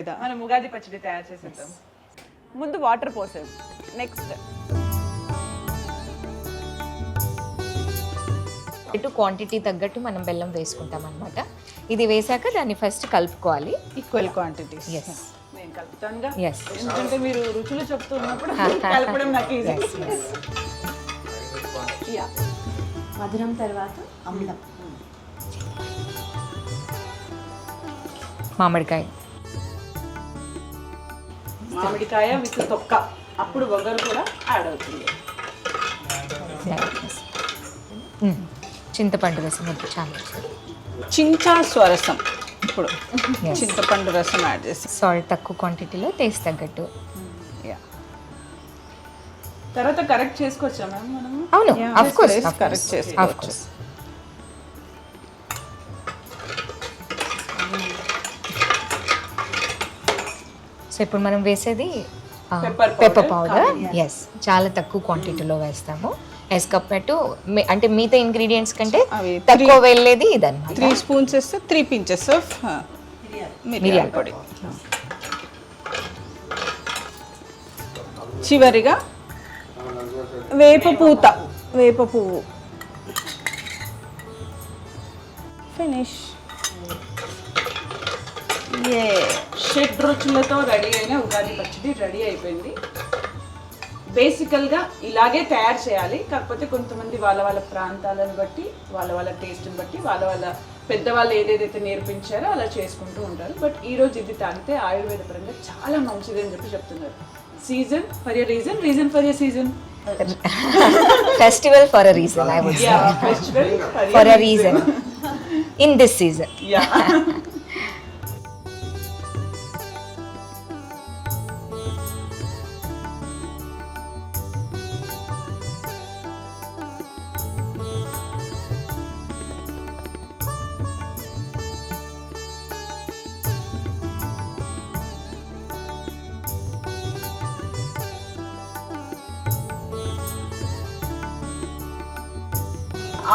మీద మనం ఉగాది పచ్చడి తయారు చేసేద్దాం. ముందు వాటర్ పోసాం. నెక్స్ట్ ఇటు క్వాంటిటీ తగ్గట్టు మనం బెల్లం వేసుకుంటాం అనమాట. ఇది వేసాక దాన్ని ఫస్ట్ కలుపుకోవాలి. Equal quantities. ఎస్ నేను కలుపుతానుగా, ఎస్ ఎందుకంటే మీరు రుచులు చెప్తున్నప్పుడు కలపడం నాకు ఈజీ. యా, మధురం తర్వాత అమృతం. మామిడికాయ మామిడికాయ విత్ తొక్క, అప్పుడు వగరు కూడా యాడ్ అవుతుంది. చింతపండు రసం ఇప్పుడు చాలా చించా స్వరసం. ఇప్పుడు చింతపండు రసం యాడ్ చేసి సాల్ట్ తక్కువ క్వాంటిటీలో టేస్ట్ తగ్గట్టు. తర్వాత కరెక్ట్ చేసుకోవచ్చా మ్యామ్ మనము? అవును, ఆఫ్ కోర్స్ కరెక్ట్ చేసుకోవచ్చు. సో ఇప్పుడు మనం వేసేది Pepper pepper powder. Powder. Yes, చాలా తక్కువ క్వాంటిటీలో వేస్తాము. యాజ్ కంపేర్ టు అంటే మిగతా ఇంగ్రీడియంట్స్ కంటే అవి తక్కువ వెళ్ళేది ఇదన్నమాట. 3 స్పూన్స్ వేస్తే 3 pinches ఆఫ్ మిరియాల పొడి. చివరిగా వేప పువ్వు. ఫినిష్. షడ్ రుచులతో రెడీ అయిన ఉగాది పచ్చడి రెడీ అయిపోయింది. బేసికల్గా ఇలాగే తయారు చేయాలి, కాకపోతే కొంతమంది వాళ్ళ వాళ్ళ ప్రాంతాలను బట్టి, వాళ్ళ వాళ్ళ టేస్ట్ని బట్టి, వాళ్ళ వాళ్ళ పెద్దవాళ్ళు ఏదేదైతే నేర్పించారో అలా చేసుకుంటూ ఉంటారు. బట్ ఈరోజు ఇది తాగితే ఆయుర్వేద పరంగా చాలా మంచిది అని చెప్తున్నారు. Season for a reason, reason for a season, festival for a reason, I would say. Festival for a reason in this season. Yeah.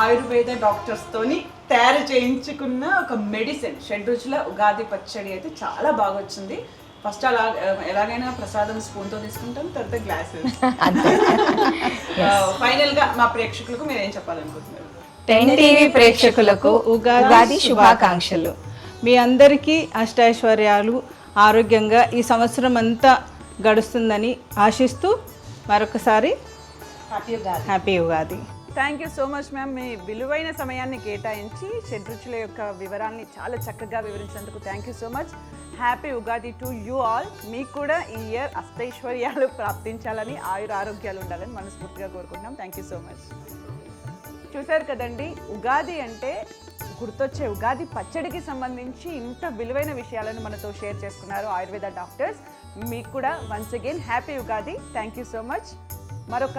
Ayurveda doctors తోని తయారు చేయించుకున్న ఒక మెడిసిన్ షడ్రుచుల ఉగాది పచ్చడి అయితే చాలా బాగా వచ్చింది. ఫస్ట్ అలా ఎలాగైనా ప్రసాదం స్పూన్తో తీసుకుంటాం, తర్వాత గ్లాసెస్. ఫైనల్ గా మా ప్రేక్షకులకు మీరు ఏం చెప్పాలనుకుంటున్నారు? 10 టీవీ ప్రేక్షకులకు ఉగాది శుభాకాంక్షలు. మీ అందరికీ అష్టైశ్వర్యాలు, ఆరోగ్యంగా ఈ సంవత్సరం అంతా గడుస్తుందని ఆశిస్తూ మరొకసారి happy Ugadi. Thank you so much ma'am. మీ విలువైన సమయాన్ని కేటాయించి షడ్రుచుల యొక్క వివరాల్ని చాలా చక్కగా వివరించినందుకు thank you so much. Happy Ugadi to you all. మీకు కూడా ఈ ఇయర్ అష్టైశ్వర్యాలు ప్రాప్తించాలని, ఆరోగ్యాలు ఉండాలని మనస్ఫూర్తిగా కోరుకుంటున్నాం. Thank you so much. చూశారు కదండి, ఉగాది అంటే గుర్తొచ్చే ఉగాది పచ్చడికి సంబంధించి ఇంత విలువైన విషయాలను మనతో షేర్ చేసుకున్నారు ఆయుర్వేద డాక్టర్స్. మీకు కూడా once again happy Ugadi. Thank you so much. మరొక